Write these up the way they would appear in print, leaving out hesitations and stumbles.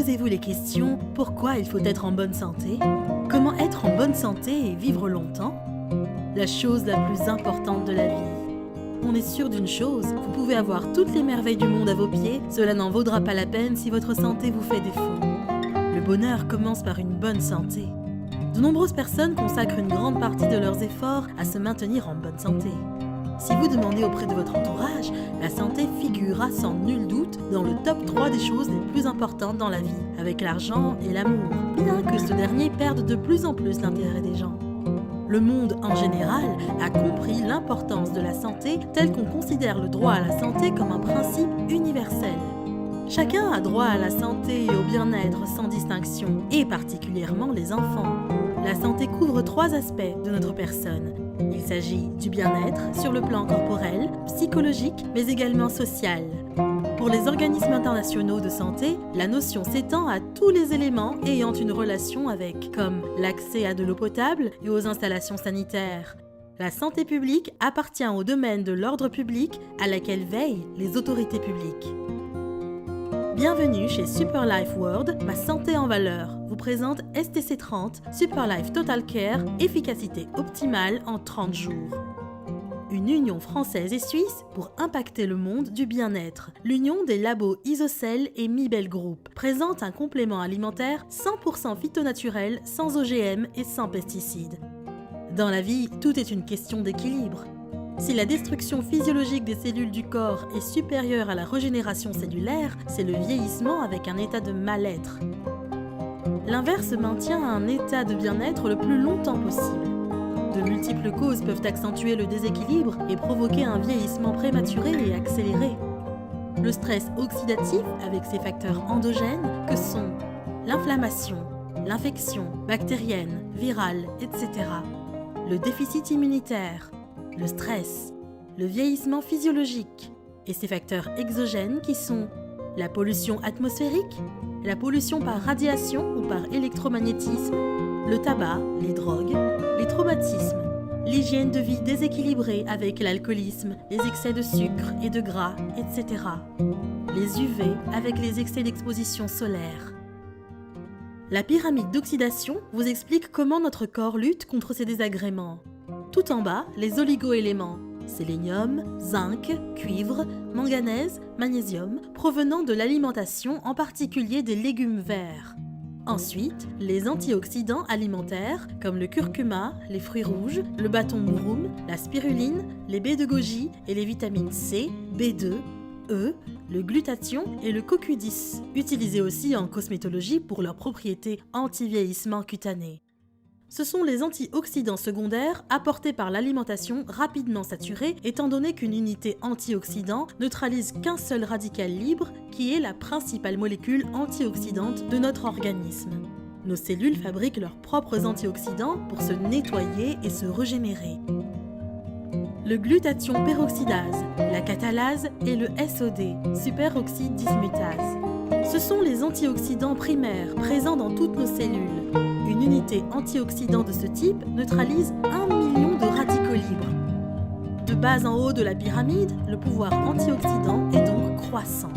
Posez-vous les questions, pourquoi il faut être en bonne santé? Comment être en bonne santé et vivre longtemps? La chose la plus importante de la vie. On est sûr d'une chose, vous pouvez avoir toutes les merveilles du monde à vos pieds, cela n'en vaudra pas la peine si votre santé vous fait défaut. Le bonheur commence par une bonne santé. De nombreuses personnes consacrent une grande partie de leurs efforts à se maintenir en bonne santé. Si vous demandez auprès de votre entourage, la santé figurera sans nul doute dans le top 3 des choses les plus importantes dans la vie, avec l'argent et l'amour, bien que ce dernier perde de plus en plus l'intérêt des gens. Le monde en général a compris l'importance de la santé tel qu'on considère le droit à la santé comme un principe universel. Chacun a droit à la santé et au bien-être sans distinction, et particulièrement les enfants. La santé couvre 3 aspects de notre personne. Il s'agit du bien-être sur le plan corporel, psychologique, mais également social. Pour les organismes internationaux de santé, la notion s'étend à tous les éléments ayant une relation avec, comme l'accès à de l'eau potable et aux installations sanitaires. La santé publique appartient au domaine de l'ordre public à laquelle veillent les autorités publiques. Bienvenue chez Super Life World, ma santé en valeur vous présente STC30 Super Life Total Care, efficacité optimale en 30 jours. Une union française et suisse pour impacter le monde du bien-être. L'union des labos Isocell et Mibel Group présente un complément alimentaire 100% phytonaturel, sans OGM et sans pesticides. Dans la vie, tout est une question d'équilibre. Si la destruction physiologique des cellules du corps est supérieure à la régénération cellulaire, c'est le vieillissement avec un état de mal-être. L'inverse maintient un état de bien-être le plus longtemps possible. De multiples causes peuvent accentuer le déséquilibre et provoquer un vieillissement prématuré et accéléré. Le stress oxydatif avec ses facteurs endogènes que sont l'inflammation, l'infection bactérienne, virale, etc. Le déficit immunitaire, le stress, le vieillissement physiologique et ses facteurs exogènes qui sont la pollution atmosphérique, la pollution par radiation ou par électromagnétisme, le tabac, les drogues, les traumatismes, l'hygiène de vie déséquilibrée avec l'alcoolisme, les excès de sucre et de gras, etc. Les UV avec les excès d'exposition solaire. La pyramide d'oxydation vous explique comment notre corps lutte contre ces désagréments. Tout en bas, les oligo-éléments, sélénium, zinc, cuivre, manganèse, magnésium, provenant de l'alimentation, en particulier des légumes verts. Ensuite, les antioxydants alimentaires comme le curcuma, les fruits rouges, le bâton mouroum, la spiruline, les baies de goji et les vitamines C, B2, E, le glutathion et le CoQ10, utilisés aussi en cosmétologie pour leurs propriétés anti-vieillissement cutané. Ce sont les antioxydants secondaires apportés par l'alimentation rapidement saturée, étant donné qu'une unité antioxydant neutralise qu'un seul radical libre qui est la principale molécule antioxydante de notre organisme. Nos cellules fabriquent leurs propres antioxydants pour se nettoyer et se régénérer. Le glutathion peroxydase, la catalase et le SOD, superoxyde dismutase. Ce sont les antioxydants primaires présents dans toutes nos cellules. Une unité antioxydant de ce type neutralise 1 million de radicaux libres. De bas en haut de la pyramide, le pouvoir antioxydant est donc croissant.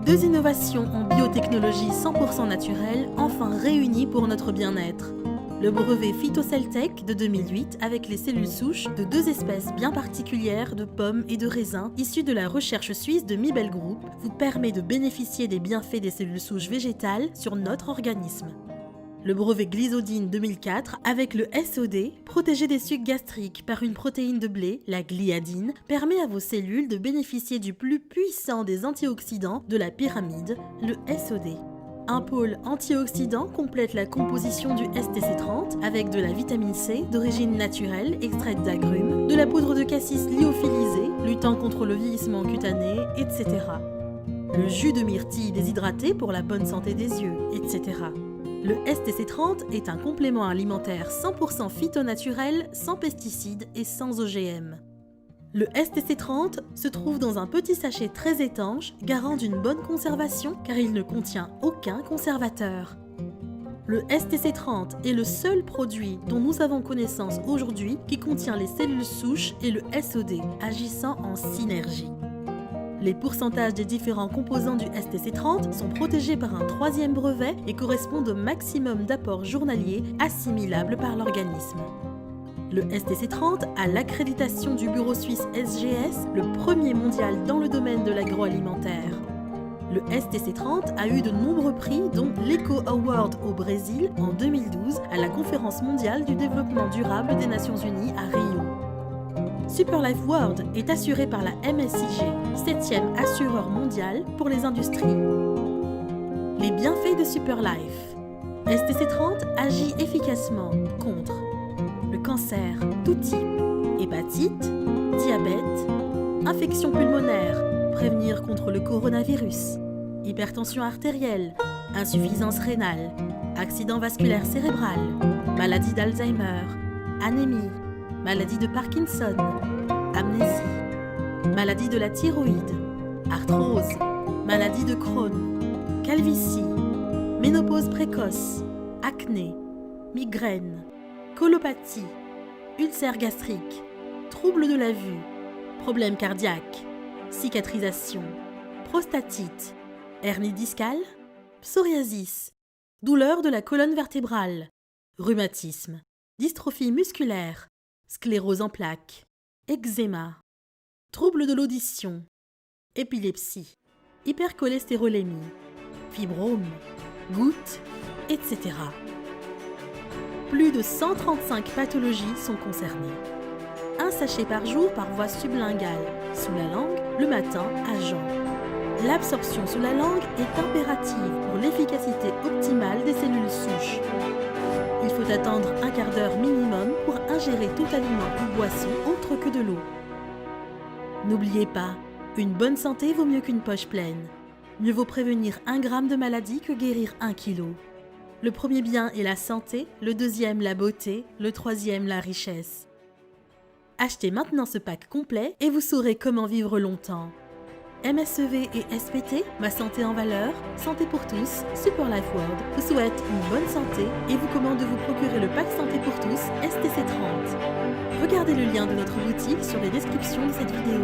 2 innovations en biotechnologie 100% naturelle enfin réunies pour notre bien-être. Le brevet PhytoCellTech de 2008 avec les cellules souches de 2 espèces bien particulières de pommes et de raisins issues de la recherche suisse de Mibel Group vous permet de bénéficier des bienfaits des cellules souches végétales sur notre organisme. Le brevet Glyzodine 2004 avec le SOD, protégé des sucs gastriques par une protéine de blé, la gliadine, permet à vos cellules de bénéficier du plus puissant des antioxydants de la pyramide, le SOD. Un pôle antioxydant complète la composition du STC30 avec de la vitamine C d'origine naturelle extraite d'agrumes, de la poudre de cassis lyophilisée luttant contre le vieillissement cutané, etc. Le jus de myrtille déshydraté pour la bonne santé des yeux, etc. Le STC30 est un complément alimentaire 100% phytonaturel, sans pesticides et sans OGM. Le STC30 se trouve dans un petit sachet très étanche, garant d'une bonne conservation car il ne contient aucun conservateur. Le STC30 est le seul produit dont nous avons connaissance aujourd'hui qui contient les cellules souches et le SOD, agissant en synergie. Les pourcentages des différents composants du STC30 sont protégés par un troisième brevet et correspondent au maximum d'apport journalier assimilable par l'organisme. Le STC30 a l'accréditation du bureau suisse SGS, le premier mondial dans le domaine de l'agroalimentaire. Le STC30 a eu de nombreux prix, dont l'Eco Award au Brésil en 2012 à la Conférence mondiale du développement durable des Nations Unies à Rio. Superlife World est assuré par la MSIG, 7e assureur mondial pour les industries. Les bienfaits de Superlife. STC30 agit efficacement contre le cancer, tout type, hépatite, diabète, infection pulmonaire, prévenir contre le coronavirus, hypertension artérielle, insuffisance rénale, accident vasculaire cérébral, maladie d'Alzheimer, anémie, maladie de Parkinson, amnésie, maladie de la thyroïde, arthrose, maladie de Crohn, calvitie, ménopause précoce, acné, migraine, colopathie, ulcère gastrique, troubles de la vue, problèmes cardiaques, cicatrisation, prostatite, hernie discale, psoriasis, douleur de la colonne vertébrale, rhumatisme, dystrophie musculaire, sclérose en plaques, eczéma, troubles de l'audition, épilepsie, hypercholestérolémie, fibrome, gouttes, etc. Plus de 135 pathologies sont concernées. Un sachet par jour par voie sublinguale, sous la langue, le matin à jeun. L'absorption sous la langue est impérative pour l'efficacité optimale des cellules souches. Il faut attendre un quart d'heure minimum pour ingérer tout aliment ou boisson autre que de l'eau. N'oubliez pas, une bonne santé vaut mieux qu'une poche pleine. Mieux vaut prévenir 1 gramme de maladie que guérir 1 kilo. Le premier bien est la santé, le deuxième la beauté, le troisième la richesse. Achetez maintenant ce pack complet et vous saurez comment vivre longtemps. MSEV et SPT, Ma Santé en Valeur, Santé pour tous, Superlife World vous souhaite une bonne santé et vous commande de vous procurer le pack Santé pour tous STC30. Regardez le lien de notre boutique sur les descriptions de cette vidéo.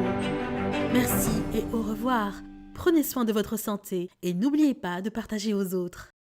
Merci et au revoir. Prenez soin de votre santé et n'oubliez pas de partager aux autres.